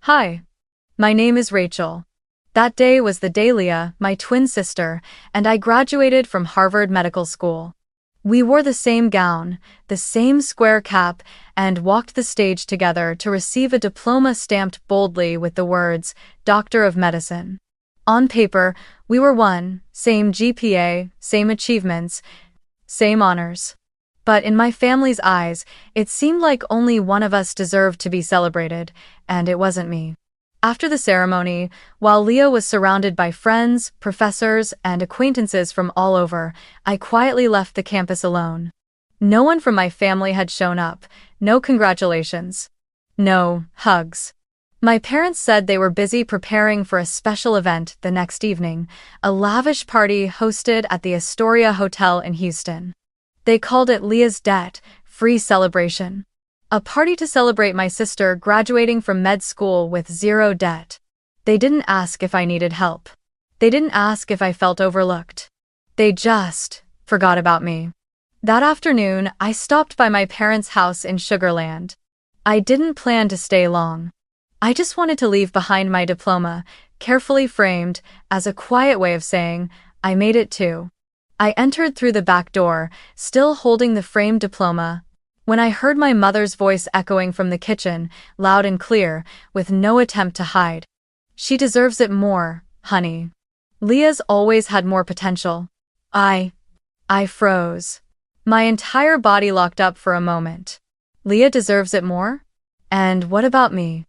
Hi, my name is Rachel. That day was the day Leah, my twin sister, and I graduated from Harvard Medical School. We wore the same gown, the same square cap, and walked the stage together to receive a diploma stamped boldly with the words, Doctor of Medicine. On paper, we were one, same GPA, same achievements, same honors. But in my family's eyes, it seemed like only one of us deserved to be celebrated, and it wasn't me. After the ceremony, while Leah was surrounded by friends, professors, and acquaintances from all over, I quietly left the campus alone. No one from my family had shown up, no congratulations. No hugs. My parents said they were busy preparing for a special event the next evening, a lavish party hosted at the Astoria Hotel in Houston. They called it Leah's debt-free celebration. A party to celebrate my sister graduating from med school with zero debt. They didn't ask if I needed help. They didn't ask if I felt overlooked. They just forgot about me. That afternoon, I stopped by my parents' house in Sugar Land. I didn't plan to stay long. I just wanted to leave behind my diploma, carefully framed, as a quiet way of saying, I made it too. I entered through the back door, still holding the framed diploma, when I heard my mother's voice echoing from the kitchen, loud and clear, with no attempt to hide. She deserves it more, honey. Leah's always had more potential. I froze. My entire body locked up for a moment. Leah deserves it more? And what about me?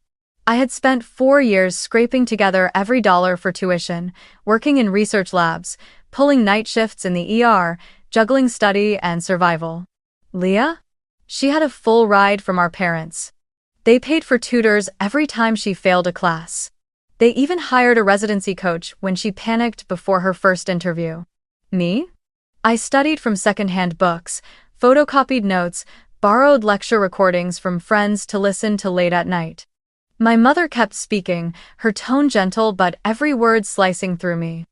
I had spent 4 years scraping together every dollar for tuition, working in research labs, pulling night shifts in the ER, juggling study and survival. Leah? She had a full ride from our parents. They paid for tutors every time she failed a class. They even hired a residency coach when she panicked before her first interview. Me? I studied from secondhand books, photocopied notes, borrowed lecture recordings from friends to listen to late at night. My mother kept speaking, her tone gentle but every word slicing through me.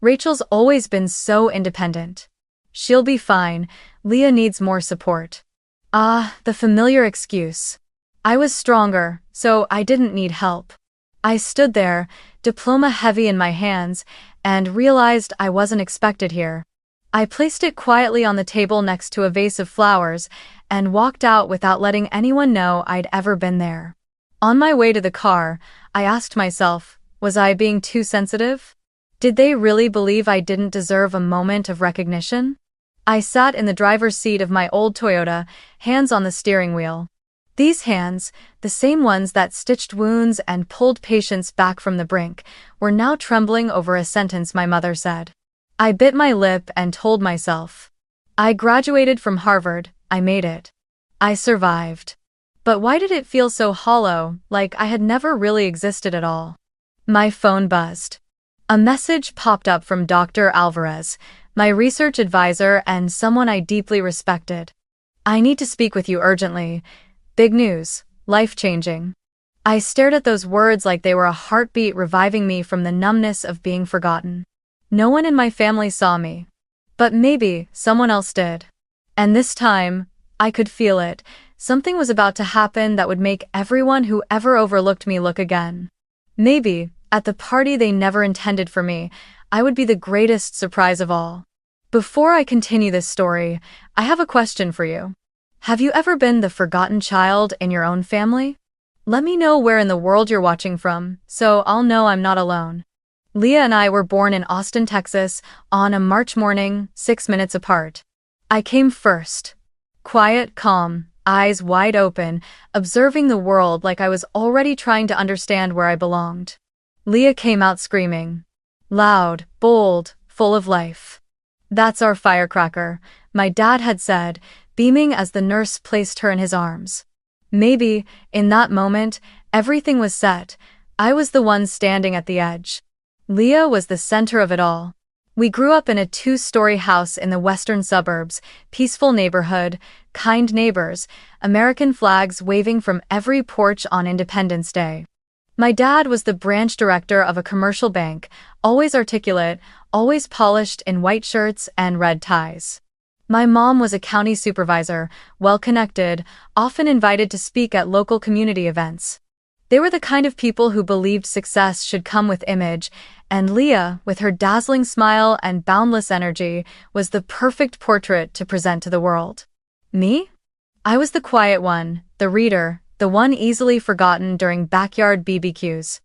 Rachel's always been so independent. She'll be fine. Leah needs more support. The familiar excuse. I was stronger, so I didn't need help. I stood there, diploma heavy in my hands, and realized I wasn't expected here. I placed it quietly on the table next to a vase of flowers and walked out without letting anyone know I'd ever been there. On my way to the car, I asked myself, was I being too sensitive? Did they really believe I didn't deserve a moment of recognition? I sat in the driver's seat of my old Toyota, hands on the steering wheel. These hands, the same ones that stitched wounds and pulled patients back from the brink, were now trembling over a sentence my mother said. I bit my lip and told myself. I graduated from Harvard, I made it. I survived. But why did it feel so hollow, like I had never really existed at all? My phone buzzed. A message popped up from Dr. Alvarez, my research advisor and someone I deeply respected. I need to speak with you urgently. Big news, life-changing. I stared at those words like they were a heartbeat reviving me from the numbness of being forgotten. No one in my family saw me. But maybe someone else did. And this time, I could feel it. Something was about to happen that would make everyone who ever overlooked me look again. Maybe, at the party they never intended for me, I would be the greatest surprise of all. Before I continue this story, I have a question for you. Have you ever been the forgotten child in your own family? Let me know where in the world you're watching from, so I'll know I'm not alone. Leah and I were born in Austin, Texas, on a March morning, 6 minutes apart. I came first. Quiet, calm, eyes wide open, observing the world like I was already trying to understand where I belonged. Leah came out screaming. Loud, bold, full of life. That's our firecracker, my dad had said, beaming as the nurse placed her in his arms. Maybe, in that moment, everything was set. I was the one standing at the edge. Leah was the center of it all. We grew up in a 2-story house in the western suburbs, peaceful neighborhood, kind neighbors, American flags waving from every porch on Independence Day. My dad was the branch director of a commercial bank, always articulate, always polished in white shirts and red ties. My mom was a county supervisor, well-connected, often invited to speak at local community events. They were the kind of people who believed success should come with image, and Leah, with her dazzling smile and boundless energy, was the perfect portrait to present to the world. Me? I was the quiet one, the reader, the one easily forgotten during backyard BBQs.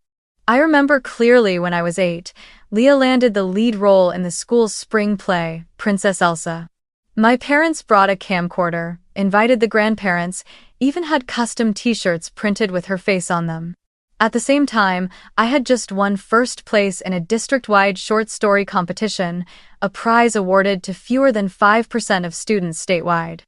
I remember clearly when I was 8, Leah landed the lead role in the school's spring play, Princess Elsa. My parents brought a camcorder, invited the grandparents, even had custom t-shirts printed with her face on them. At the same time, I had just won first place in a district-wide short story competition, a prize awarded to fewer than 5% of students statewide.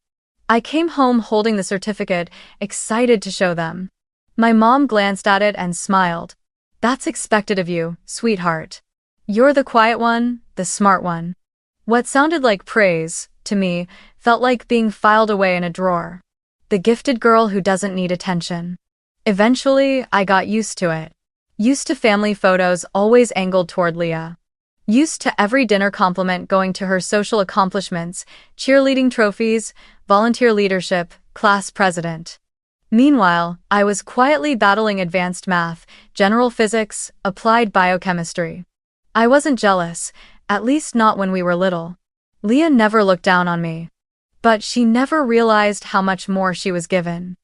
I came home holding the certificate, excited to show them. My mom glanced at it and smiled. "That's expected of you, sweetheart. You're the quiet one, the smart one." What sounded like praise, to me, felt like being filed away in a drawer. The gifted girl who doesn't need attention. Eventually, I got used to it. Used to family photos always angled toward Leah. Used to every dinner compliment going to her social accomplishments, cheerleading trophies, volunteer leadership, class president. Meanwhile, I was quietly battling advanced math, general physics, applied biochemistry. I wasn't jealous, at least not when we were little. Leah never looked down on me. But she never realized how much more she was given.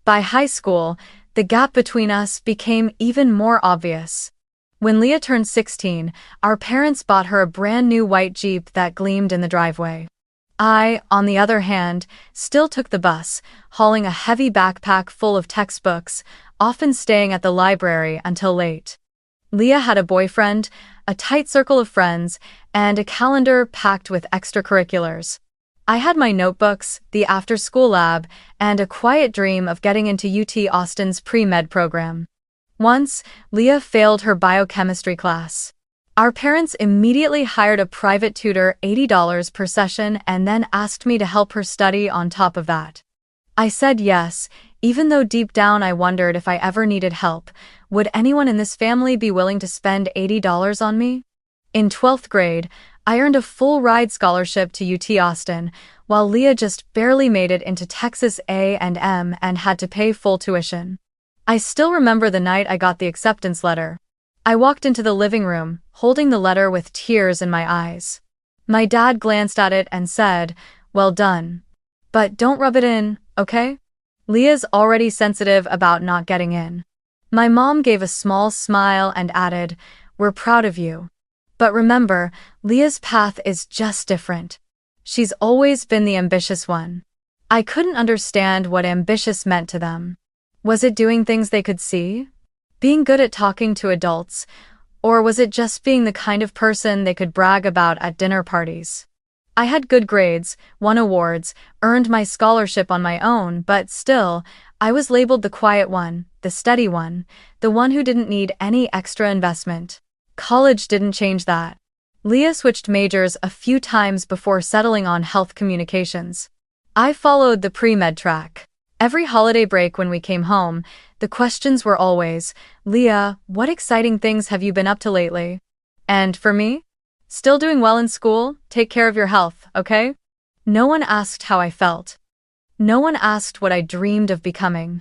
By high school, the gap between us became even more obvious. When Leah turned 16, our parents bought her a brand new white Jeep that gleamed in the driveway. I, on the other hand, still took the bus, hauling a heavy backpack full of textbooks, often staying at the library until late. Leah had a boyfriend, a tight circle of friends, and a calendar packed with extracurriculars. I had my notebooks, the after-school lab, and a quiet dream of getting into UT Austin's pre-med program. Once, Leah failed her biochemistry class. Our parents immediately hired a private tutor, $80 per session, and then asked me to help her study on top of that. I said yes, even though deep down I wondered if I ever needed help. Would anyone in this family be willing to spend $80 on me? In 12th grade, I earned a full-ride scholarship to UT Austin, while Leah just barely made it into Texas A&M and had to pay full tuition. I still remember the night I got the acceptance letter. I walked into the living room, holding the letter with tears in my eyes. My dad glanced at it and said, "Well done. But don't rub it in, okay? Leah's already sensitive about not getting in." My mom gave a small smile and added, "We're proud of you. But remember, Leah's path is just different. She's always been the ambitious one." I couldn't understand what ambitious meant to them. Was it doing things they could see? Being good at talking to adults? Or was it just being the kind of person they could brag about at dinner parties? I had good grades, won awards, earned my scholarship on my own, but still, I was labeled the quiet one, the steady one, the one who didn't need any extra investment. College didn't change that. Leah switched majors a few times before settling on health communications. I followed the pre-med track. Every holiday break when we came home, the questions were always, "Leah, what exciting things have you been up to lately?" And for me? "Still doing well in school? Take care of your health, okay?" No one asked how I felt. No one asked what I dreamed of becoming.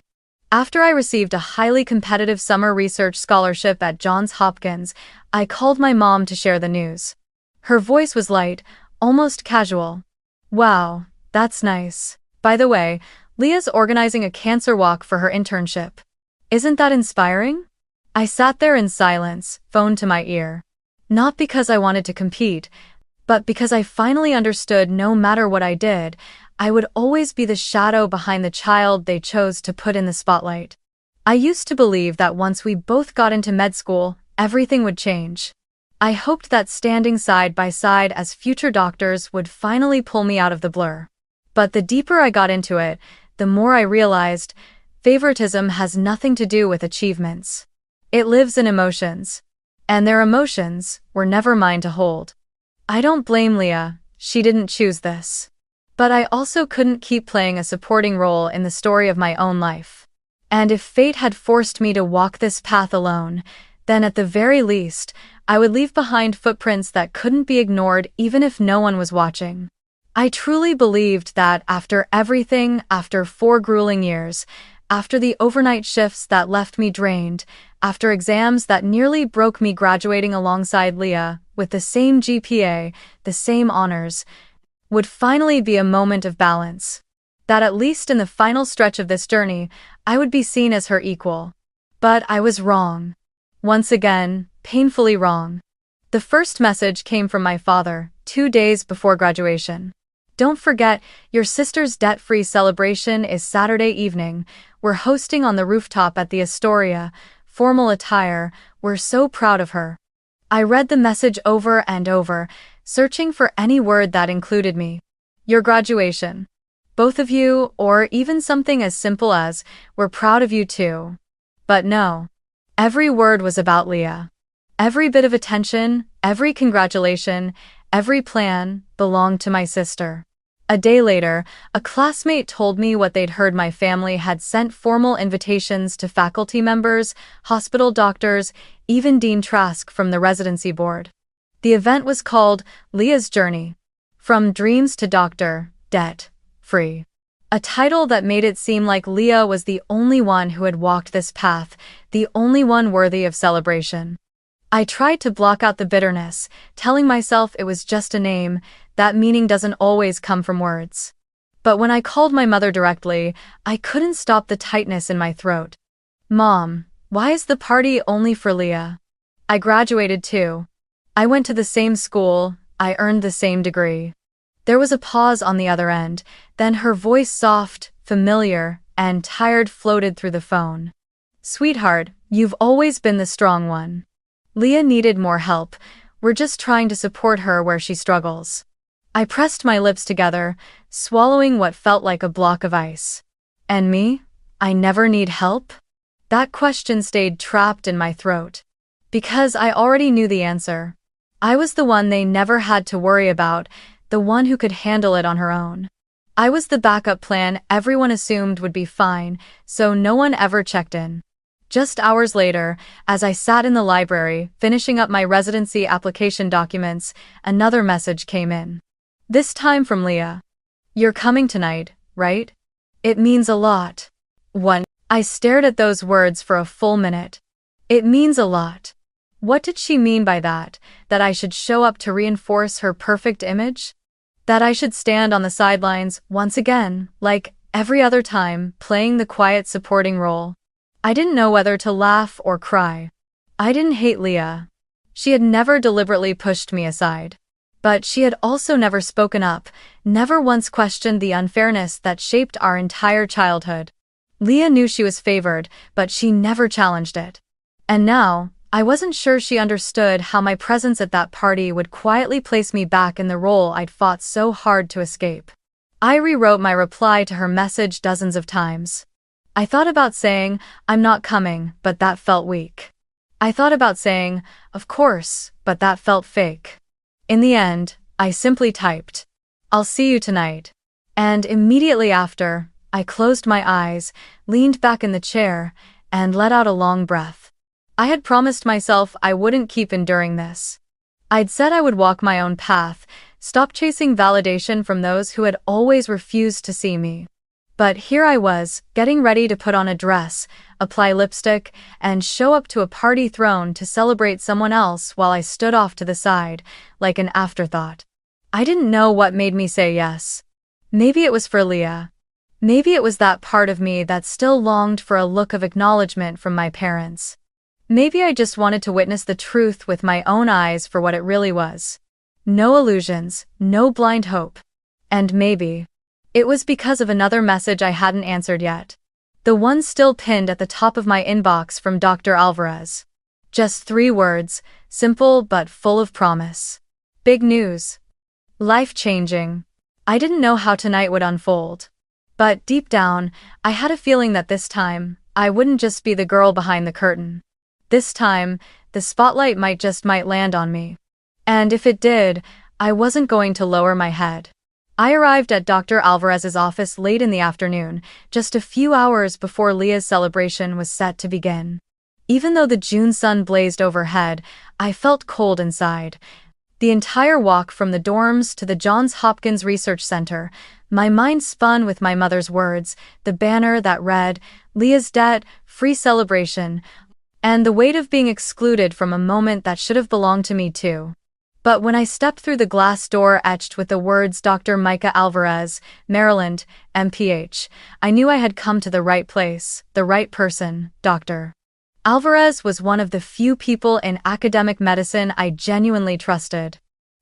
After I received a highly competitive summer research scholarship at Johns Hopkins, I called my mom to share the news. Her voice was light, almost casual. "Wow, that's nice. By the way, Leah's organizing a cancer walk for her internship. Isn't that inspiring?" I sat there in silence, phone to my ear. Not because I wanted to compete, but because I finally understood no matter what I did, I would always be the shadow behind the child they chose to put in the spotlight. I used to believe that once we both got into med school, everything would change. I hoped that standing side by side as future doctors would finally pull me out of the blur. But the deeper I got into it, the more I realized favoritism has nothing to do with achievements. It lives in emotions. And their emotions were never mine to hold. I don't blame Leah, she didn't choose this. But I also couldn't keep playing a supporting role in the story of my own life. And if fate had forced me to walk this path alone, then at the very least, I would leave behind footprints that couldn't be ignored even if no one was watching. I truly believed that after everything, after 4 grueling years, After the overnight shifts that left me drained, after exams that nearly broke me graduating alongside Leah, with the same GPA, the same honors, would finally be a moment of balance. That at least in the final stretch of this journey, I would be seen as her equal. But I was wrong. Once again, painfully wrong. The first message came from my father, 2 days before graduation. Don't forget, your sister's debt-free celebration is Saturday evening. We're hosting on the rooftop at the Astoria. Formal attire. We're so proud of her. I read the message over and over, searching for any word that included me. Your graduation. Both of you, or even something as simple as, we're proud of you too. But no. Every word was about Leah. Every bit of attention, every congratulation, every plan belonged to my sister. A day later, a classmate told me what they'd heard my family had sent formal invitations to faculty members, hospital doctors, even Dean Trask from the residency board. The event was called Leah's Journey. From Dreams to Doctor, Debt Free. A title that made it seem like Leah was the only one who had walked this path, the only one worthy of celebration. I tried to block out the bitterness, telling myself it was just a name, that meaning doesn't always come from words. But when I called my mother directly, I couldn't stop the tightness in my throat. Mom, why is the party only for Leah? I graduated too. I went to the same school, I earned the same degree. There was a pause on the other end, then her voice soft, familiar, and tired floated through the phone. Sweetheart, you've always been the strong one. Leah needed more help. We're just trying to support her where she struggles. I pressed my lips together, swallowing what felt like a block of ice. And me? I never need help? That question stayed trapped in my throat. Because I already knew the answer. I was the one they never had to worry about, the one who could handle it on her own. I was the backup plan everyone assumed would be fine, so no one ever checked in. Just hours later, as I sat in the library, finishing up my residency application documents, another message came in. This time from Leah. You're coming tonight, right? It means a lot. 1. I stared at those words for a full minute. It means a lot. What did she mean by that? That I should show up to reinforce her perfect image? That I should stand on the sidelines, once again, like every other time, playing the quiet supporting role? I didn't know whether to laugh or cry. I didn't hate Leah. She had never deliberately pushed me aside. But she had also never spoken up, never once questioned the unfairness that shaped our entire childhood. Leah knew she was favored, but she never challenged it. And now, I wasn't sure she understood how my presence at that party would quietly place me back in the role I'd fought so hard to escape. I rewrote my reply to her message dozens of times. I thought about saying, I'm not coming, but that felt weak. I thought about saying, of course, but that felt fake. In the end, I simply typed, I'll see you tonight. And immediately after, I closed my eyes, leaned back in the chair, and let out a long breath. I had promised myself I wouldn't keep enduring this. I'd said I would walk my own path, stop chasing validation from those who had always refused to see me. But here I was, getting ready to put on a dress, apply lipstick, and show up to a party thrown to celebrate someone else while I stood off to the side, like an afterthought. I didn't know what made me say yes. Maybe it was for Leah. Maybe it was that part of me that still longed for a look of acknowledgement from my parents. Maybe I just wanted to witness the truth with my own eyes for what it really was. No illusions, no blind hope. And maybe it was because of another message I hadn't answered yet. The one still pinned at the top of my inbox from Dr. Alvarez. Just 3 words, simple but full of promise. Big news. Life-changing. I didn't know how tonight would unfold. But deep down, I had a feeling that this time, I wouldn't just be the girl behind the curtain. This time, the spotlight might land on me. And if it did, I wasn't going to lower my head. I arrived at Dr. Alvarez's office late in the afternoon, just a few hours before Leah's celebration was set to begin. Even though the June sun blazed overhead, I felt cold inside. The entire walk from the dorms to the Johns Hopkins Research Center, my mind spun with my mother's words, the banner that read, Leah's debt, free celebration, and the weight of being excluded from a moment that should have belonged to me too. But when I stepped through the glass door etched with the words Dr. Micah Alvarez, Maryland, MPH, I knew I had come to the right place, the right person, Dr. Alvarez was one of the few people in academic medicine I genuinely trusted.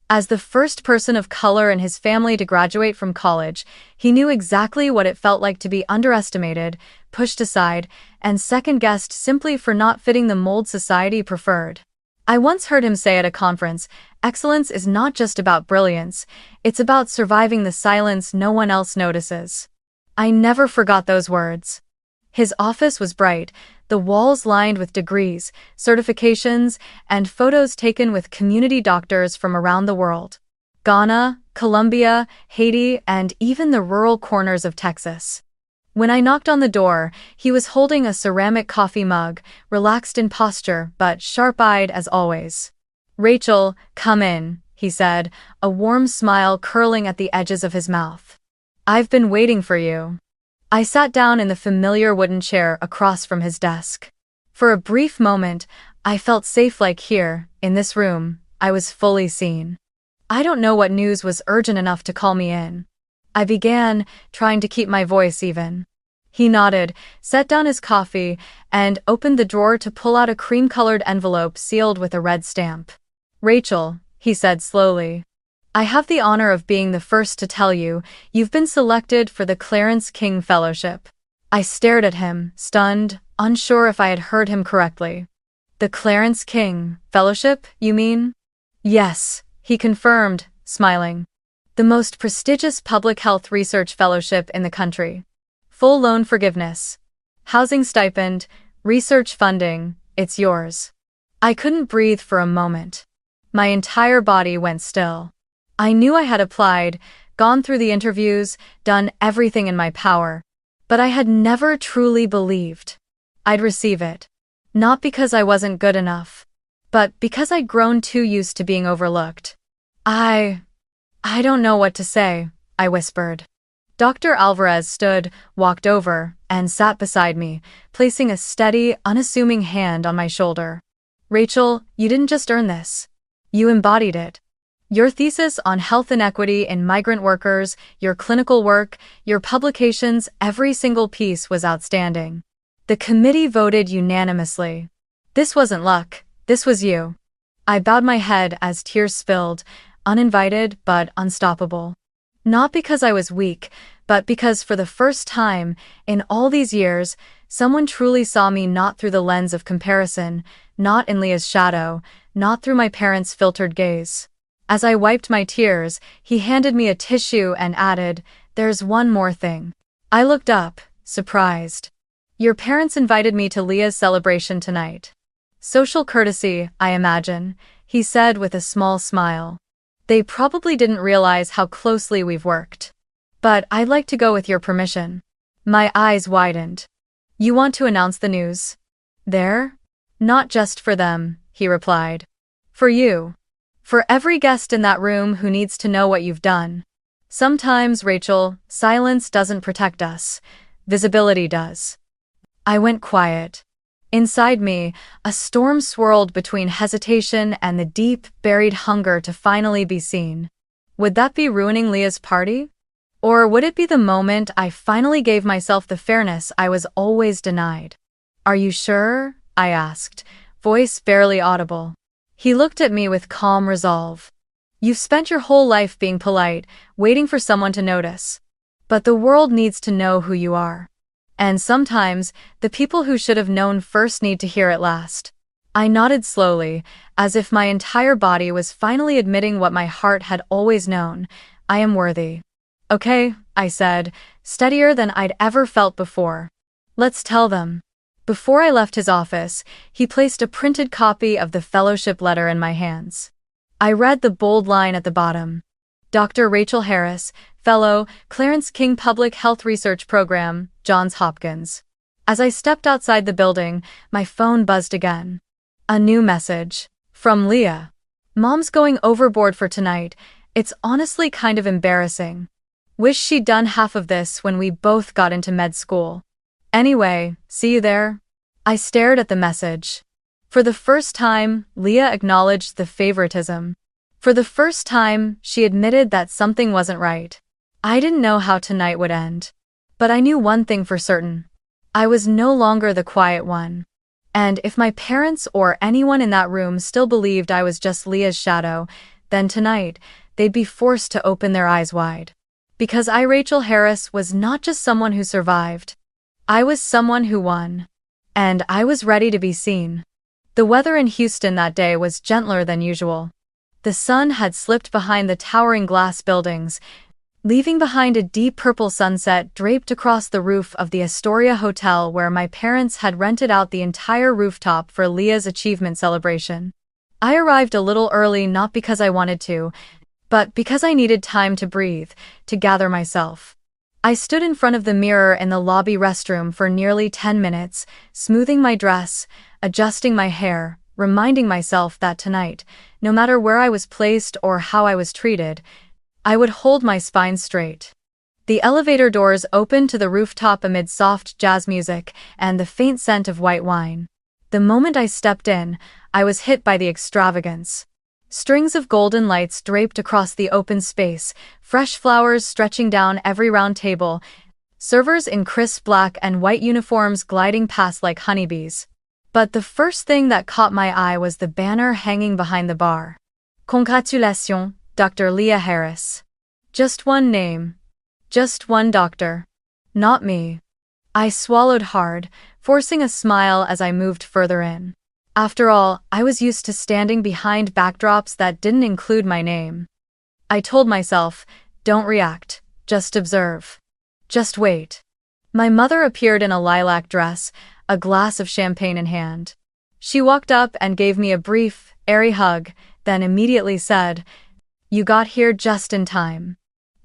As the first person of color in his family to graduate from college, he knew exactly what it felt like to be underestimated, pushed aside, and second-guessed simply for not fitting the mold society preferred. I once heard him say at a conference, excellence is not just about brilliance, it's about surviving the silence no one else notices. I never forgot those words. His office was bright, the walls lined with degrees, certifications, and photos taken with community doctors from around the world. Ghana, Colombia, Haiti, and even the rural corners of Texas. When I knocked on the door, he was holding a ceramic coffee mug, relaxed in posture but sharp-eyed as always. "Rachel, come in," he said, a warm smile curling at the edges of his mouth. "I've been waiting for you." I sat down in the familiar wooden chair across from his desk. For a brief moment, I felt safe, like here, in this room, I was fully seen. "I don't know what news was urgent enough to call me in," I began, trying to keep my voice even. He nodded, set down his coffee, and opened the drawer to pull out a cream-colored envelope sealed with a red stamp. "Rachel," he said slowly, "I have the honor of being the first to tell you, you've been selected for the Clarence King Fellowship." I stared at him, stunned, unsure if I had heard him correctly. "The Clarence King Fellowship, you mean?" "Yes," he confirmed, smiling. "The most prestigious public health research fellowship in the country. Full loan forgiveness, housing stipend, research funding, it's yours." I couldn't breathe for a moment. My entire body went still. I knew I had applied, gone through the interviews, done everything in my power, but I had never truly believed I'd receive it. Not because I wasn't good enough, but because I'd grown too used to being overlooked. I don't know what to say," I whispered. Dr. Alvarez stood, walked over, and sat beside me, placing a steady, unassuming hand on my shoulder. "Rachel, you didn't just earn this. You embodied it. Your thesis on health inequity in migrant workers, your clinical work, your publications, every single piece was outstanding. The committee voted unanimously. This wasn't luck, this was you." I bowed my head as tears spilled, uninvited but unstoppable. Not because I was weak, but because for the first time, in all these years, someone truly saw me not through the lens of comparison, not in Leah's shadow, not through my parents' filtered gaze. As I wiped my tears, he handed me a tissue and added, "There's one more thing." I looked up, surprised. "Your parents invited me to Leah's celebration tonight." "Social courtesy, I imagine," he said with a small smile. "They probably didn't realize how closely we've worked. But I'd like to go with your permission." My eyes widened. "You want to announce the news there?" "Not just for them," he replied. "For you. For every guest in that room who needs to know what you've done. Sometimes, Rachel, silence doesn't protect us. Visibility does." I went quiet. Inside me, a storm swirled between hesitation and the deep, buried hunger to finally be seen. Would that be ruining Leah's party? Or would it be the moment I finally gave myself the fairness I was always denied? "Are you sure?" I asked, voice barely audible. He looked at me with calm resolve. "You've spent your whole life being polite, waiting for someone to notice. But the world needs to know who you are. And sometimes, the people who should have known first need to hear it last." I nodded slowly, as if my entire body was finally admitting what my heart had always known. "I am worthy." "Okay," I said, steadier than I'd ever felt before. "Let's tell them." Before I left his office, he placed a printed copy of the fellowship letter in my hands. I read the bold line at the bottom. "Dr. Rachel Harris, Fellow, Clarence King Public Health Research Program, Johns Hopkins." As I stepped outside the building, my phone buzzed again. A new message. From Leah. Mom's going overboard for tonight. It's honestly kind of embarrassing. Wish she'd done half of this when we both got into med school. Anyway, see you there." I stared at the message. For the first time, Leah acknowledged the favoritism. For the first time, she admitted that something wasn't right. I didn't know how tonight would end. But I knew one thing for certain. I was no longer the quiet one. And if my parents or anyone in that room still believed I was just Leah's shadow, then tonight, they'd be forced to open their eyes wide. Because I, Rachel Harris, was not just someone who survived. I was someone who won. And I was ready to be seen. The weather in Houston that day was gentler than usual. The sun had slipped behind the towering glass buildings, leaving behind a deep purple sunset draped across the roof of the Astoria Hotel where my parents had rented out the entire rooftop for Leah's achievement celebration. I arrived a little early not because I wanted to, but because I needed time to breathe, to gather myself. I stood in front of the mirror in the lobby restroom for nearly 10 minutes, smoothing my dress, adjusting my hair, reminding myself that tonight, no matter where I was placed or how I was treated, I would hold my spine straight. The elevator doors opened to the rooftop amid soft jazz music and the faint scent of white wine. The moment I stepped in, I was hit by the extravagance. Strings of golden lights draped across the open space, fresh flowers stretching down every round table, servers in crisp black and white uniforms gliding past like honeybees. But the first thing that caught my eye was the banner hanging behind the bar. "Congratulations, Dr. Leah Harris." Just one name. Just one doctor. Not me. I swallowed hard, forcing a smile as I moved further in. After all, I was used to standing behind backdrops that didn't include my name. I told myself, don't react, just observe. Just wait. My mother appeared in a lilac dress, a glass of champagne in hand. She walked up and gave me a brief, airy hug, then immediately said, "You got here just in time.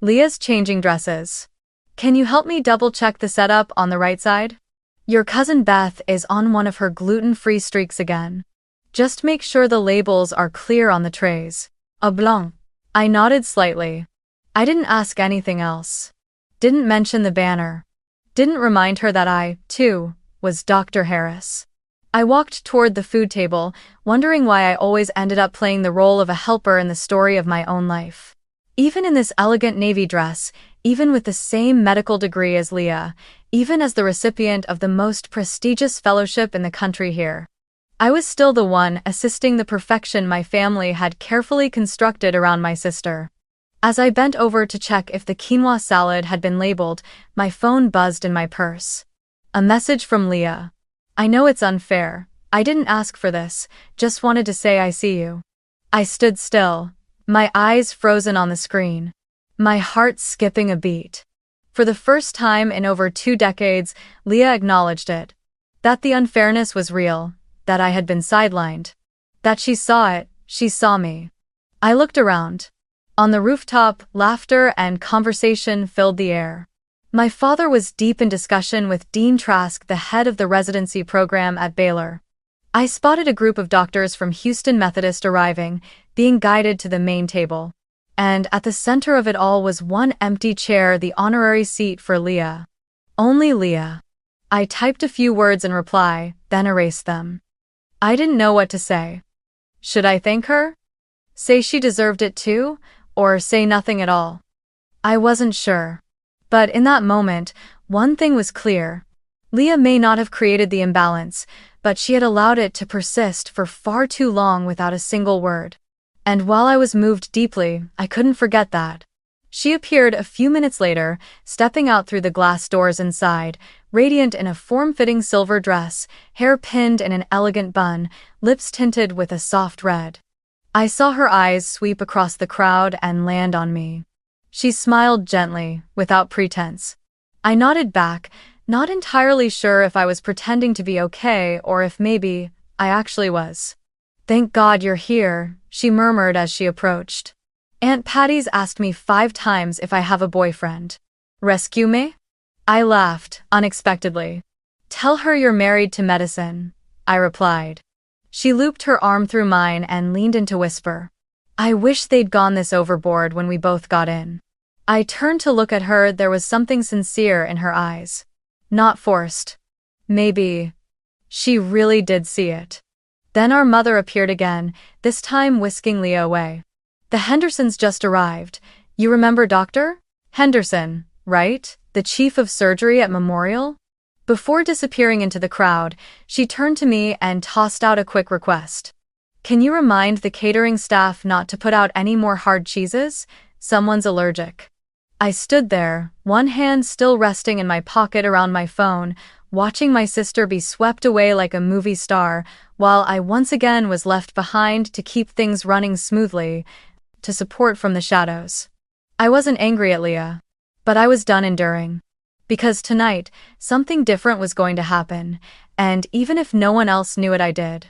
Leah's changing dresses. Can you help me double-check the setup on the right side? Your cousin Beth is on one of her gluten-free streaks again. Just make sure the labels are clear on the trays." A blanc. I nodded slightly. I didn't ask anything else. Didn't mention the banner. Didn't remind her that I, too, was Dr. Harris. I walked toward the food table, wondering why I always ended up playing the role of a helper in the story of my own life. Even in this elegant navy dress, even with the same medical degree as Leah, even as the recipient of the most prestigious fellowship in the country here, I was still the one assisting the perfection my family had carefully constructed around my sister. As I bent over to check if the quinoa salad had been labeled, my phone buzzed in my purse. A message from Leah. "I know it's unfair. I didn't ask for this, just wanted to say I see you." I stood still, my eyes frozen on the screen, my heart skipping a beat. For the first time in over 2 decades, Leah acknowledged it. That the unfairness was real, that I had been sidelined. That she saw it, she saw me. I looked around. On the rooftop, laughter and conversation filled the air. My father was deep in discussion with Dean Trask, the head of the residency program at Baylor. I spotted a group of doctors from Houston Methodist arriving, being guided to the main table. And at the center of it all was one empty chair, the honorary seat for Leah. Only Leah. I typed a few words in reply, then erased them. I didn't know what to say. Should I thank her? Say she deserved it too? Or say nothing at all? I wasn't sure. But in that moment, one thing was clear. Leah may not have created the imbalance, but she had allowed it to persist for far too long without a single word. And while I was moved deeply, I couldn't forget that. She appeared a few minutes later, stepping out through the glass doors inside, radiant in a form-fitting silver dress, hair pinned in an elegant bun, lips tinted with a soft red. I saw her eyes sweep across the crowd and land on me. She smiled gently, without pretense. I nodded back, not entirely sure if I was pretending to be okay or if maybe I actually was. "Thank God you're here," she murmured as she approached. "Aunt Patty's asked me 5 times if I have a boyfriend. Rescue me?" I laughed, unexpectedly. "Tell her you're married to medicine," I replied. She looped her arm through mine and leaned in to whisper, I wish they'd gone this overboard when we both got in. I turned to look at her. There was something sincere in her eyes. Not forced. Maybe she really did see it. Then our mother appeared again, this time whisking Leah away. The Hendersons just arrived. You remember Dr. Henderson, right? The chief of surgery at Memorial? Before disappearing into the crowd, she turned to me and tossed out a quick request. Can you remind the catering staff not to put out any more hard cheeses? Someone's allergic. I stood there, one hand still resting in my pocket around my phone, watching my sister be swept away like a movie star, while I once again was left behind to keep things running smoothly, to support from the shadows. I wasn't angry at Leah, but I was done enduring. Because tonight, something different was going to happen, and even if no one else knew it, I did.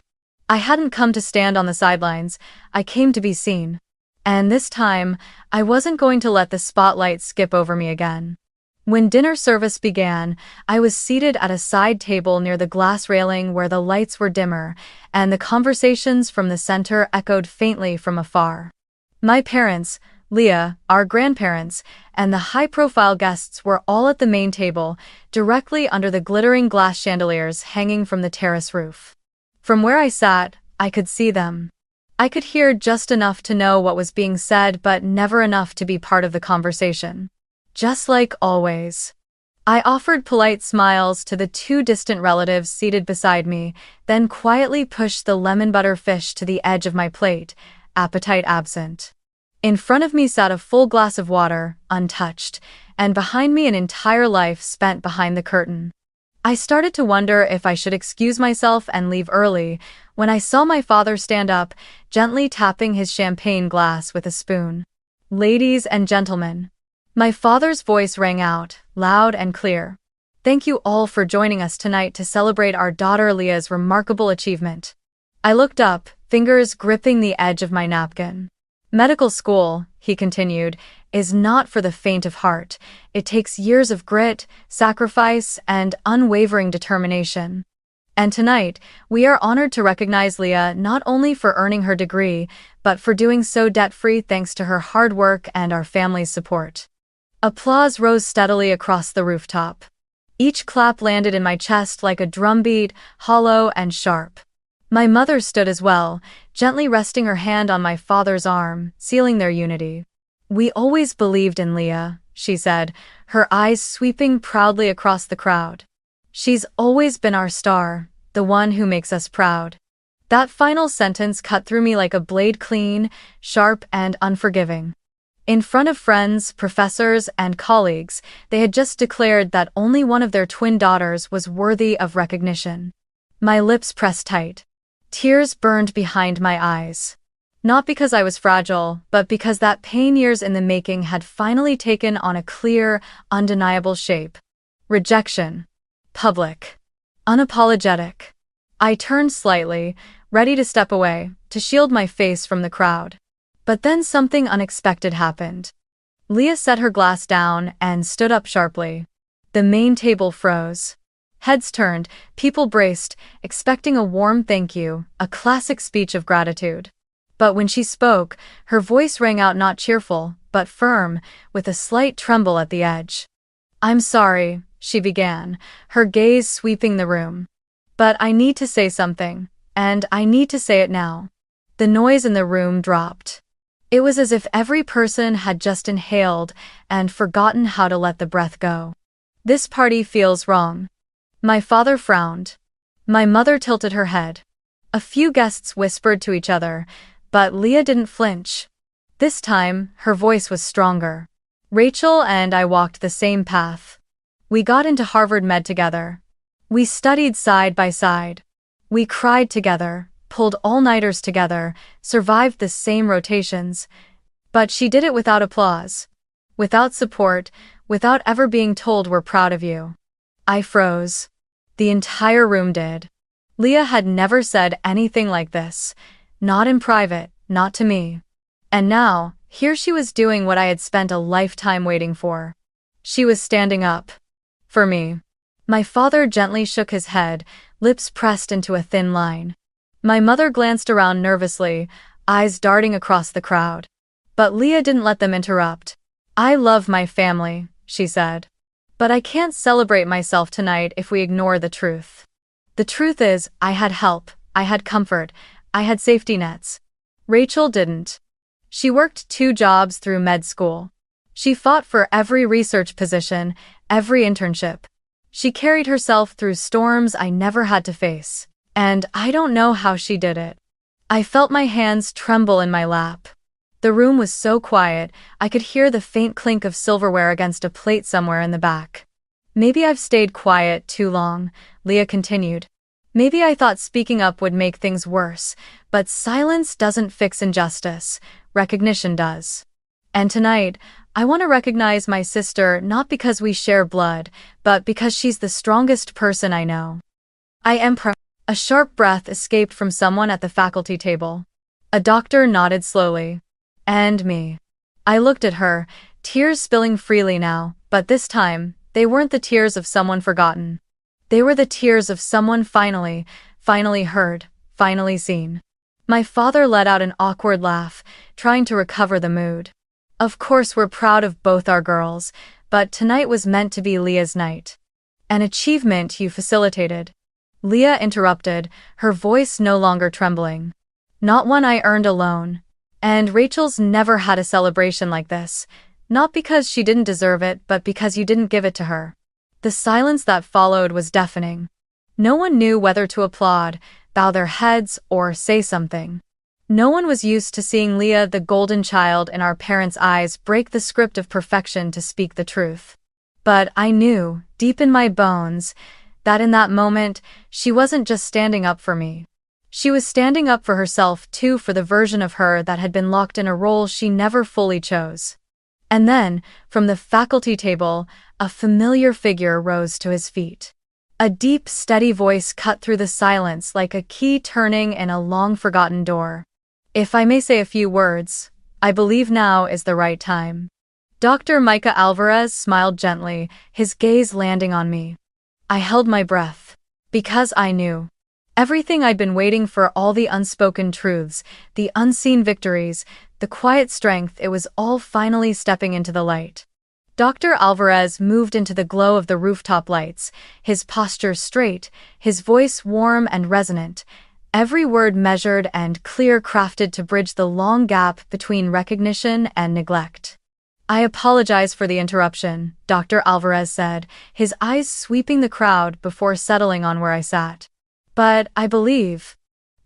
I hadn't come to stand on the sidelines, I came to be seen. And this time, I wasn't going to let the spotlight skip over me again. When dinner service began, I was seated at a side table near the glass railing where the lights were dimmer, and the conversations from the center echoed faintly from afar. My parents, Leah, our grandparents, and the high-profile guests were all at the main table, directly under the glittering glass chandeliers hanging from the terrace roof. From where I sat, I could see them. I could hear just enough to know what was being said, but never enough to be part of the conversation. Just like always. I offered polite smiles to the two distant relatives seated beside me, then quietly pushed the lemon butter fish to the edge of my plate, appetite absent. In front of me sat a full glass of water, untouched, and behind me an entire life spent behind the curtain. I started to wonder if I should excuse myself and leave early, when I saw my father stand up, gently tapping his champagne glass with a spoon. Ladies and gentlemen. My father's voice rang out, loud and clear. Thank you all for joining us tonight to celebrate our daughter Leah's remarkable achievement. I looked up, fingers gripping the edge of my napkin. Medical school, he continued, is not for the faint of heart. It takes years of grit, sacrifice, and unwavering determination. And tonight, we are honored to recognize Leah not only for earning her degree, but for doing so debt-free thanks to her hard work and our family's support. Applause rose steadily across the rooftop. Each clap landed in my chest like a drumbeat, hollow and sharp. My mother stood as well, gently resting her hand on my father's arm, sealing their unity. We always believed in Leah, she said, her eyes sweeping proudly across the crowd. She's always been our star, the one who makes us proud. That final sentence cut through me like a blade, clean, sharp, and unforgiving. In front of friends, professors, and colleagues, they had just declared that only one of their twin daughters was worthy of recognition. My lips pressed tight. Tears burned behind my eyes. Not because I was fragile, but because that pain years in the making had finally taken on a clear, undeniable shape. Rejection. Public. Unapologetic. I turned slightly, ready to step away, to shield my face from the crowd. But then something unexpected happened. Leah set her glass down and stood up sharply. The main table froze. Heads turned, people braced, expecting a warm thank you, a classic speech of gratitude. But when she spoke, her voice rang out not cheerful, but firm, with a slight tremble at the edge. I'm sorry, she began, her gaze sweeping the room. But I need to say something, and I need to say it now. The noise in the room dropped. It was as if every person had just inhaled and forgotten how to let the breath go. This party feels wrong. My father frowned. My mother tilted her head. A few guests whispered to each other, but Leah didn't flinch. This time, her voice was stronger. Rachel and I walked the same path. We got into Harvard Med together. We studied side by side. We cried together, pulled all-nighters together, survived the same rotations. But she did it without applause, without support, without ever being told we're proud of you. I froze. The entire room did. Leah had never said anything like this. Not in private, not to me. And now, here she was doing what I had spent a lifetime waiting for. She was standing up. For me. My father gently shook his head, lips pressed into a thin line. My mother glanced around nervously, eyes darting across the crowd. But Leah didn't let them interrupt. "I love my family," she said. "But I can't celebrate myself tonight if we ignore the truth. The truth is, I had help, I had comfort, I had safety nets. Rachel didn't. She worked 2 jobs through med school. She fought for every research position, every internship. She carried herself through storms I never had to face. And I don't know how she did it." I felt my hands tremble in my lap. The room was so quiet, I could hear the faint clink of silverware against a plate somewhere in the back. "Maybe I've stayed quiet too long," Leah continued. "Maybe I thought speaking up would make things worse, but silence doesn't fix injustice, recognition does. And tonight, I want to recognize my sister not because we share blood, but because she's the strongest person I know. I am proud." A sharp breath escaped from someone at the faculty table. A doctor nodded slowly. "And me." I looked at her, tears spilling freely now, but this time, they weren't the tears of someone forgotten. They were the tears of someone finally heard, finally seen. My father let out an awkward laugh, trying to recover the mood. "Of course we're proud of both our girls, but tonight was meant to be Leah's night. An achievement you facilitated." Leah interrupted, her voice no longer trembling. "Not one I earned alone. And Rachel's never had a celebration like this, not because she didn't deserve it, but because you didn't give it to her." The silence that followed was deafening. No one knew whether to applaud, bow their heads, or say something. No one was used to seeing Leah, the golden child in our parents' eyes, break the script of perfection to speak the truth. But I knew, deep in my bones, that in that moment, she wasn't just standing up for me. She was standing up for herself too, for the version of her that had been locked in a role she never fully chose. And then, from the faculty table, a familiar figure rose to his feet. A deep, steady voice cut through the silence like a key turning in a long-forgotten door. "If I may say a few words, I believe now is the right time." Dr. Micah Alvarez smiled gently, his gaze landing on me. I held my breath. Because I knew. Everything I'd been waiting for, all the unspoken truths, the unseen victories, the quiet strength, it was all finally stepping into the light. Dr. Alvarez moved into the glow of the rooftop lights, his posture straight, his voice warm and resonant, every word measured and clear, crafted to bridge the long gap between recognition and neglect. "I apologize for the interruption," Dr. Alvarez said, his eyes sweeping the crowd before settling on where I sat. "But I believe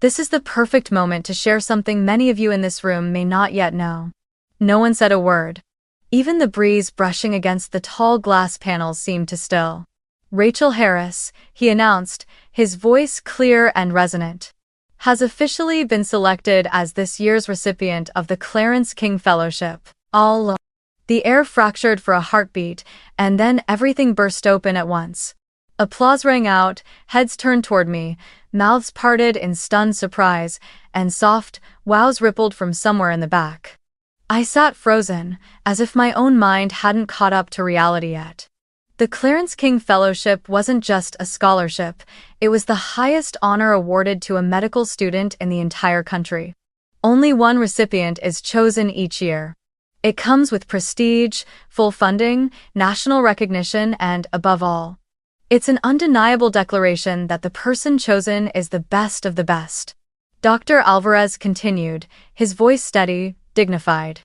this is the perfect moment to share something many of you in this room may not yet know." No one said a word. Even the breeze brushing against the tall glass panels seemed to still. "Rachel Harris," he announced, his voice clear and resonant, "has officially been selected as this year's recipient of the Clarence King Fellowship." All the air fractured for a heartbeat, and then everything burst open at once. Applause rang out, heads turned toward me, mouths parted in stunned surprise, and soft wows rippled from somewhere in the back. I sat frozen, as if my own mind hadn't caught up to reality yet. The Clarence King Fellowship wasn't just a scholarship, it was the highest honor awarded to a medical student in the entire country. Only one recipient is chosen each year. It comes with prestige, full funding, national recognition, and, above all, it's an undeniable declaration that the person chosen is the best of the best. Dr. Alvarez continued, his voice steady, dignified.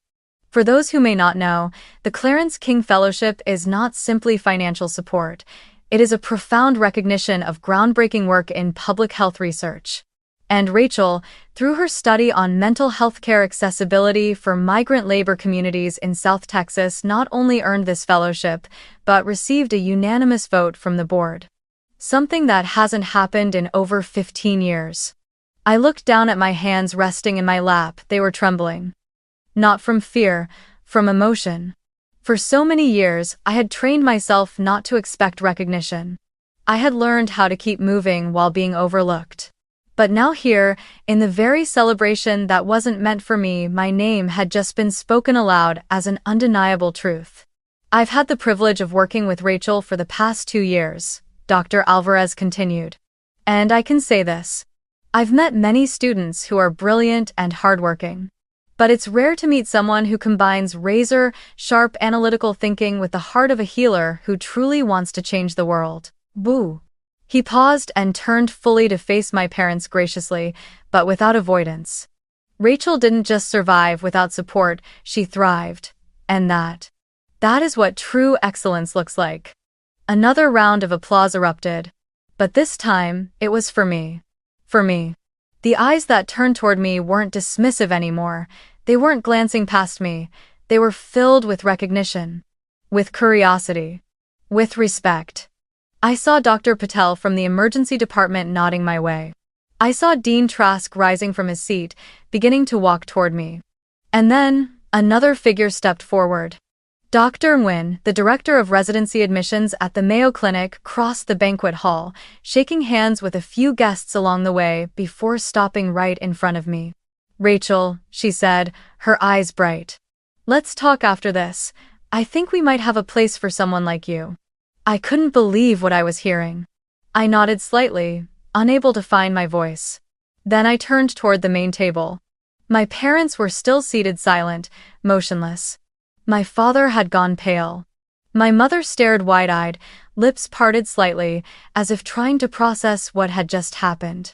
For those who may not know, the Clarence King Fellowship is not simply financial support. It is a profound recognition of groundbreaking work in public health research. And Rachel, through her study on mental health care accessibility for migrant labor communities in South Texas, not only earned this fellowship, but received a unanimous vote from the board. Something that hasn't happened in over 15 years. I looked down at my hands resting in my lap, they were trembling. Not from fear, from emotion. For so many years, I had trained myself not to expect recognition. I had learned how to keep moving while being overlooked. But now here, in the very celebration that wasn't meant for me, my name had just been spoken aloud as an undeniable truth. "I've had the privilege of working with Rachel for the past 2 years," Dr. Alvarez continued. "And I can say this. I've met many students who are brilliant and hardworking. But it's rare to meet someone who combines razor-sharp analytical thinking with the heart of a healer who truly wants to change the world. Boo. He paused and turned fully to face my parents graciously, but without avoidance. Rachel didn't just survive without support, she thrived. And that is what true excellence looks like. Another round of applause erupted. But this time, it was for me. For me. The eyes that turned toward me weren't dismissive anymore. They weren't glancing past me. They were filled with recognition. With curiosity. With respect. I saw Dr. Patel from the emergency department nodding my way. I saw Dean Trask rising from his seat, beginning to walk toward me. And then, another figure stepped forward. Dr. Nguyen, the director of residency admissions at the Mayo Clinic, crossed the banquet hall, shaking hands with a few guests along the way before stopping right in front of me. "Rachel," she said, her eyes bright. "Let's talk after this. I think we might have a place for someone like you." I couldn't believe what I was hearing. I nodded slightly, unable to find my voice. Then I turned toward the main table. My parents were still seated silent, motionless. My father had gone pale. My mother stared wide-eyed, lips parted slightly, as if trying to process what had just happened.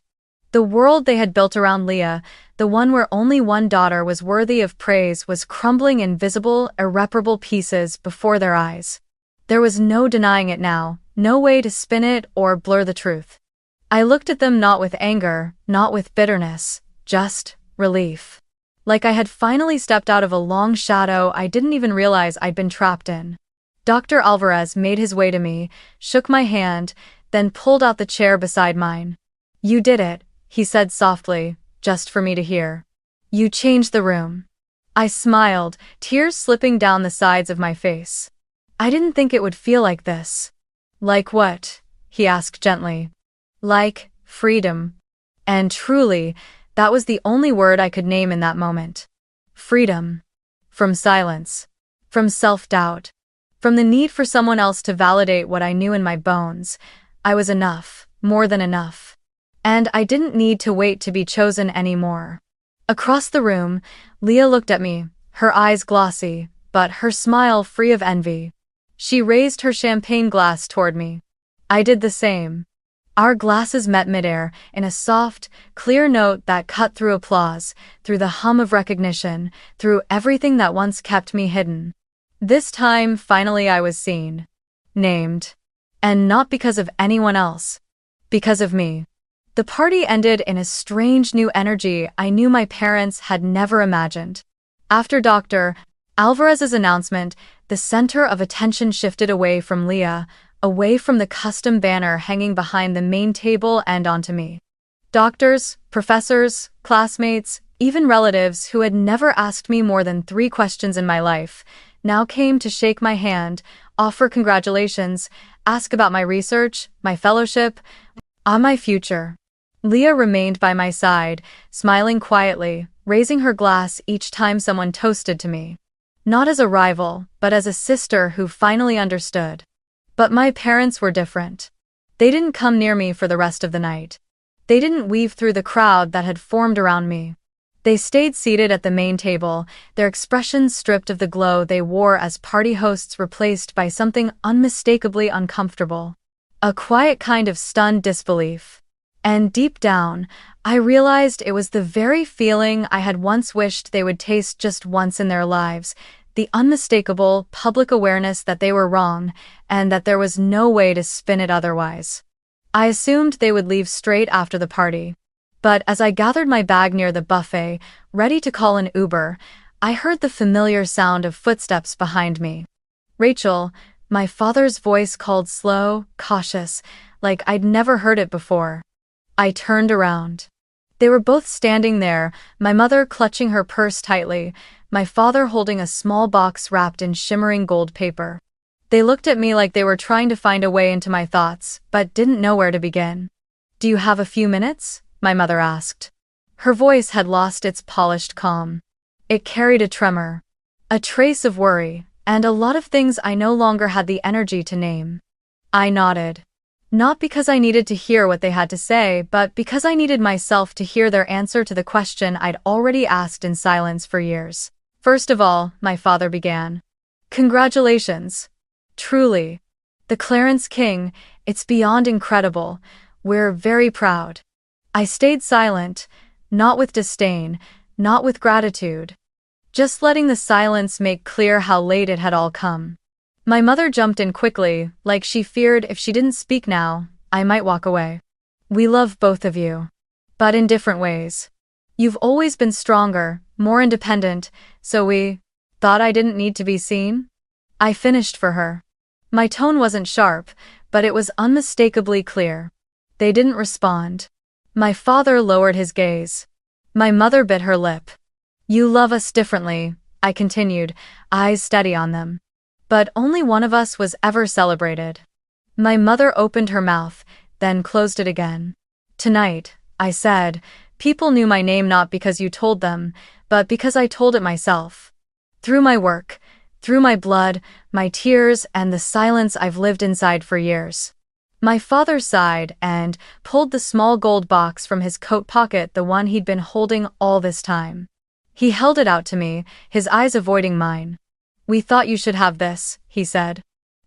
The world they had built around Leah, the one where only one daughter was worthy of praise, was crumbling in visible, irreparable pieces before their eyes. There was no denying it now, no way to spin it or blur the truth. I looked at them not with anger, not with bitterness, just relief. Like I had finally stepped out of a long shadow I didn't even realize I'd been trapped in. Dr. Alvarez made his way to me, shook my hand, then pulled out the chair beside mine. "You did it," he said softly, just for me to hear. "You changed the room." I smiled, tears slipping down the sides of my face. I didn't think it would feel like this. "Like what?" he asked gently. "Like freedom." And truly, that was the only word I could name in that moment. Freedom. From silence. From self-doubt. From the need for someone else to validate what I knew in my bones. I was enough, more than enough. And I didn't need to wait to be chosen anymore. Across the room, Leah looked at me, her eyes glossy, but her smile free of envy. She raised her champagne glass toward me. I did the same. Our glasses met midair, in a soft, clear note that cut through applause, through the hum of recognition, through everything that once kept me hidden. This time, finally I was seen. Named. And not because of anyone else. Because of me. The party ended in a strange new energy I knew my parents had never imagined. After Dr. Alvarez's announcement, the center of attention shifted away from Leah, away from the custom banner hanging behind the main table and onto me. Doctors, professors, classmates, even relatives who had never asked me more than 3 questions in my life, now came to shake my hand, offer congratulations, ask about my research, my fellowship, on my future. Leah remained by my side, smiling quietly, raising her glass each time someone toasted to me. Not as a rival, but as a sister who finally understood. But my parents were different. They didn't come near me for the rest of the night. They didn't weave through the crowd that had formed around me. They stayed seated at the main table, their expressions stripped of the glow they wore as party hosts, replaced by something unmistakably uncomfortable. A quiet kind of stunned disbelief. And deep down, I realized it was the very feeling I had once wished they would taste just once in their lives, the unmistakable, public awareness that they were wrong, and that there was no way to spin it otherwise. I assumed they would leave straight after the party. But as I gathered my bag near the buffet, ready to call an Uber, I heard the familiar sound of footsteps behind me. "Rachel," my father's voice called slow, cautious, like I'd never heard it before. I turned around. They were both standing there, my mother clutching her purse tightly, my father holding a small box wrapped in shimmering gold paper. They looked at me like they were trying to find a way into my thoughts, but didn't know where to begin. "Do you have a few minutes?" my mother asked. Her voice had lost its polished calm. It carried a tremor, a trace of worry, and a lot of things I no longer had the energy to name. I nodded. Not because I needed to hear what they had to say, but because I needed myself to hear their answer to the question I'd already asked in silence for years. First of all, my father began. Congratulations. Truly. The Clarence King, it's beyond incredible. We're very proud. I stayed silent, not with disdain, not with gratitude. Just letting the silence make clear how late it had all come. My mother jumped in quickly, like she feared if she didn't speak now, I might walk away. We love both of you. But in different ways. You've always been stronger, more independent, so we thought I didn't need to be seen? I finished for her. My tone wasn't sharp, but it was unmistakably clear. They didn't respond. My father lowered his gaze. My mother bit her lip. You love us differently, I continued, eyes steady on them. But only one of us was ever celebrated. My mother opened her mouth, then closed it again. Tonight, I said, people knew my name not because you told them, but because I told it myself. Through my work, through my blood, my tears, and the silence I've lived inside for years. My father sighed and pulled the small gold box from his coat pocket, the one he'd been holding all this time. He held it out to me, his eyes avoiding mine. We thought you should have this, he said.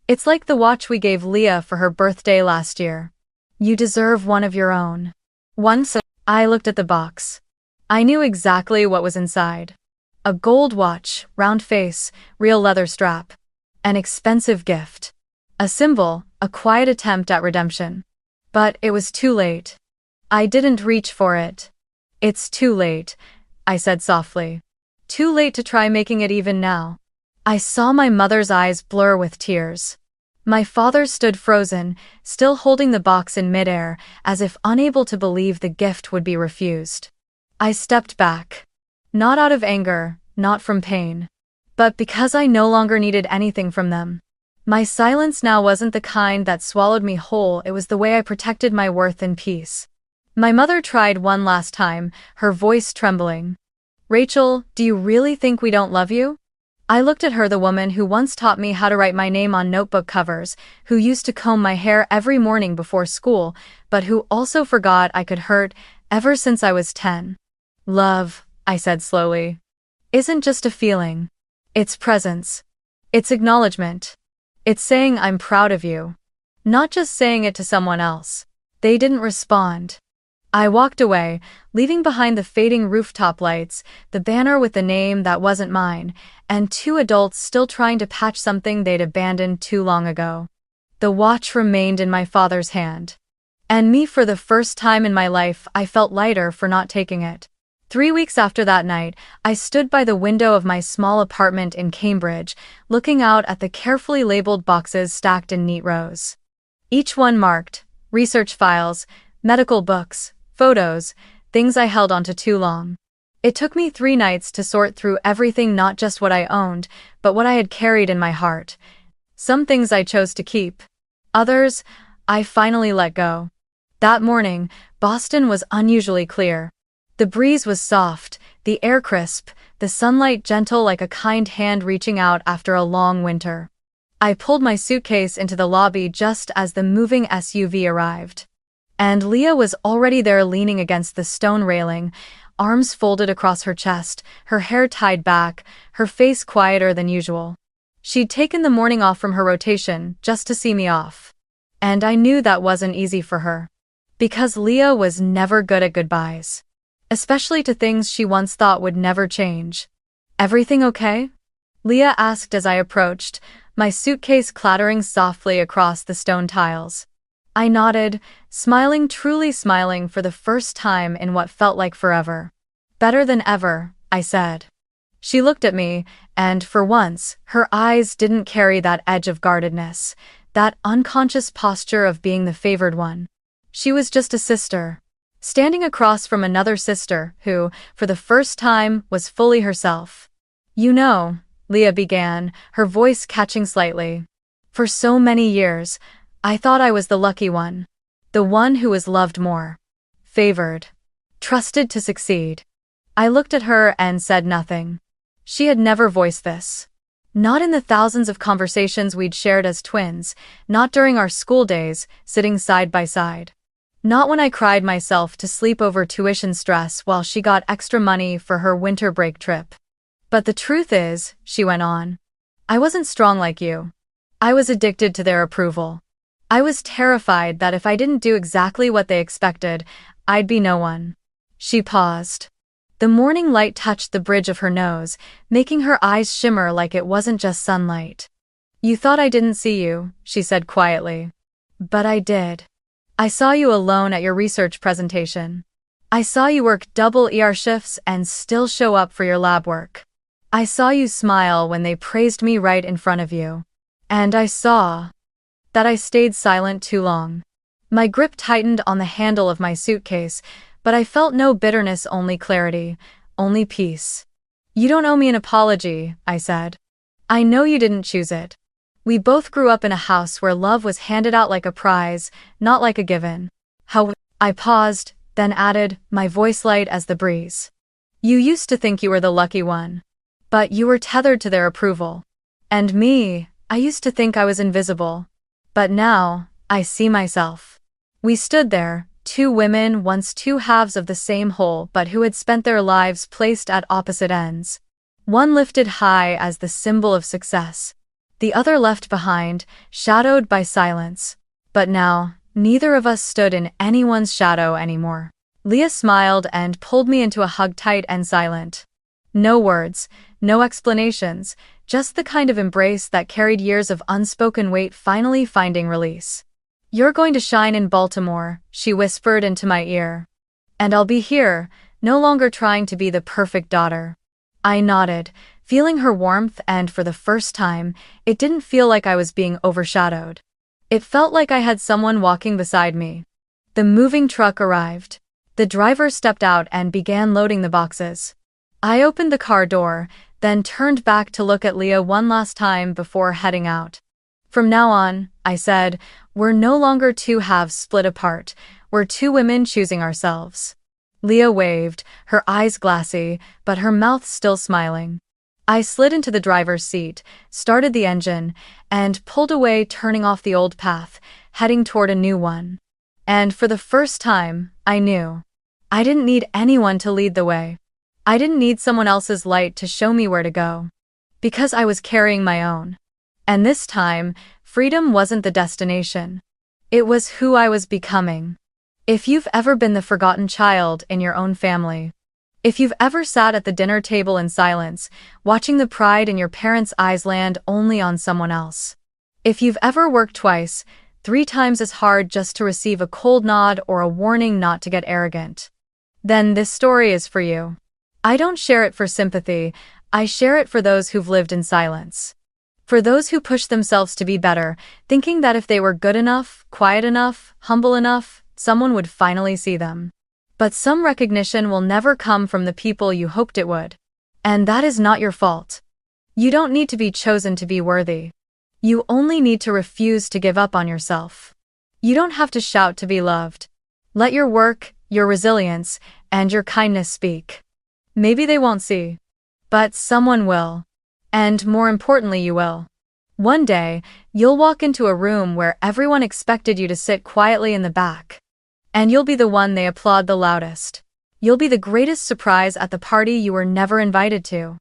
It's like the watch we gave Leah for her birthday last year. You deserve one of your own. Once I looked at the box. I knew exactly what was inside. A gold watch, round face, real leather strap. An expensive gift. A symbol, a quiet attempt at redemption. But it was too late. I didn't reach for it. It's too late, I said softly. Too late to try making it even now. I saw my mother's eyes blur with tears. My father stood frozen, still holding the box in midair, as if unable to believe the gift would be refused. I stepped back. Not out of anger, not from pain. But because I no longer needed anything from them. My silence now wasn't the kind that swallowed me whole, it was the way I protected my worth and peace. My mother tried one last time, her voice trembling. Rachel, do you really think we don't love you? I looked at her, the woman who once taught me how to write my name on notebook covers, who used to comb my hair every morning before school, but who also forgot I could hurt ever since I was 10. Love, I said slowly, isn't just a feeling. It's presence. It's acknowledgement. It's saying I'm proud of you. Not just saying it to someone else. They didn't respond. I walked away, leaving behind the fading rooftop lights, the banner with the name that wasn't mine, and two adults still trying to patch something they'd abandoned too long ago. The watch remained in my father's hand. And me, for the first time in my life, I felt lighter for not taking it. 3 weeks after that night, I stood by the window of my small apartment in Cambridge, looking out at the carefully labeled boxes stacked in neat rows. Each one marked, research files, medical books, photos, things I held onto too long. It took me 3 nights to sort through everything, not just what I owned, but what I had carried in my heart. Some things I chose to keep. Others, I finally let go. That morning, Boston was unusually clear. The breeze was soft, the air crisp, the sunlight gentle like a kind hand reaching out after a long winter. I pulled my suitcase into the lobby just as the moving SUV arrived. And Leah was already there, leaning against the stone railing, arms folded across her chest, her hair tied back, her face quieter than usual. She'd taken the morning off from her rotation just to see me off. And I knew that wasn't easy for her. Because Leah was never good at goodbyes. Especially to things she once thought would never change. Everything okay? Leah asked as I approached, my suitcase clattering softly across the stone tiles. I nodded, smiling, truly smiling for the first time in what felt like forever. Better than ever, I said. She looked at me, and for once, her eyes didn't carry that edge of guardedness, that unconscious posture of being the favored one. She was just a sister, standing across from another sister who, for the first time, was fully herself. You know, Leah began, her voice catching slightly. For so many years, I thought I was the lucky one. The one who was loved more. Favored. Trusted to succeed. I looked at her and said nothing. She had never voiced this. Not in the thousands of conversations we'd shared as twins, not during our school days, sitting side by side. Not when I cried myself to sleep over tuition stress while she got extra money for her winter break trip. But the truth is, she went on, I wasn't strong like you. I was addicted to their approval. I was terrified that if I didn't do exactly what they expected, I'd be no one. She paused. The morning light touched the bridge of her nose, making her eyes shimmer like it wasn't just sunlight. You thought I didn't see you, she said quietly. But I did. I saw you alone at your research presentation. I saw you work double shifts and still show up for your lab work. I saw you smile when they praised me right in front of you. And I saw that I stayed silent too long. My grip tightened on the handle of my suitcase, but I felt no bitterness, only clarity, only peace. You don't owe me an apology, I said. I know you didn't choose it. We both grew up in a house where love was handed out like a prize, not like a given. I paused, then added, my voice light as the breeze. You used to think you were the lucky one. But you were tethered to their approval. And me, I used to think I was invisible. But now, I see myself. We stood there, two women, once two halves of the same whole but who had spent their lives placed at opposite ends. One lifted high as the symbol of success. The other left behind, shadowed by silence. But now, neither of us stood in anyone's shadow anymore. Leah smiled and pulled me into a hug, tight and silent. No words, no explanations, just the kind of embrace that carried years of unspoken weight finally finding release. You're going to shine in Baltimore, she whispered into my ear. And I'll be here, no longer trying to be the perfect daughter. I nodded, feeling her warmth, and for the first time, it didn't feel like I was being overshadowed. It felt like I had someone walking beside me. The moving truck arrived. The driver stepped out and began loading the boxes. I opened the car door, then turned back to look at Leah one last time before heading out. From now on, I said, we're no longer two halves split apart, we're two women choosing ourselves. Leah waved, her eyes glassy, but her mouth still smiling. I slid into the driver's seat, started the engine, and pulled away, turning off the old path, heading toward a new one. And for the first time, I knew. I didn't need anyone to lead the way. I didn't need someone else's light to show me where to go. Because I was carrying my own. And this time, freedom wasn't the destination. It was who I was becoming. If you've ever been the forgotten child in your own family, if you've ever sat at the dinner table in silence, watching the pride in your parents' eyes land only on someone else, if you've ever worked twice, 3 times as hard just to receive a cold nod or a warning not to get arrogant, then this story is for you. I don't share it for sympathy, I share it for those who've lived in silence. For those who push themselves to be better, thinking that if they were good enough, quiet enough, humble enough, someone would finally see them. But some recognition will never come from the people you hoped it would. And that is not your fault. You don't need to be chosen to be worthy. You only need to refuse to give up on yourself. You don't have to shout to be loved. Let your work, your resilience, and your kindness speak. Maybe they won't see. But someone will. And more importantly, you will. One day, you'll walk into a room where everyone expected you to sit quietly in the back. And you'll be the one they applaud the loudest. You'll be the greatest surprise at the party you were never invited to.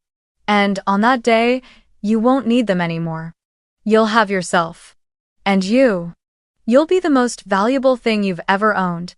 And on that day, you won't need them anymore. You'll have yourself. And you'll be the most valuable thing you've ever owned.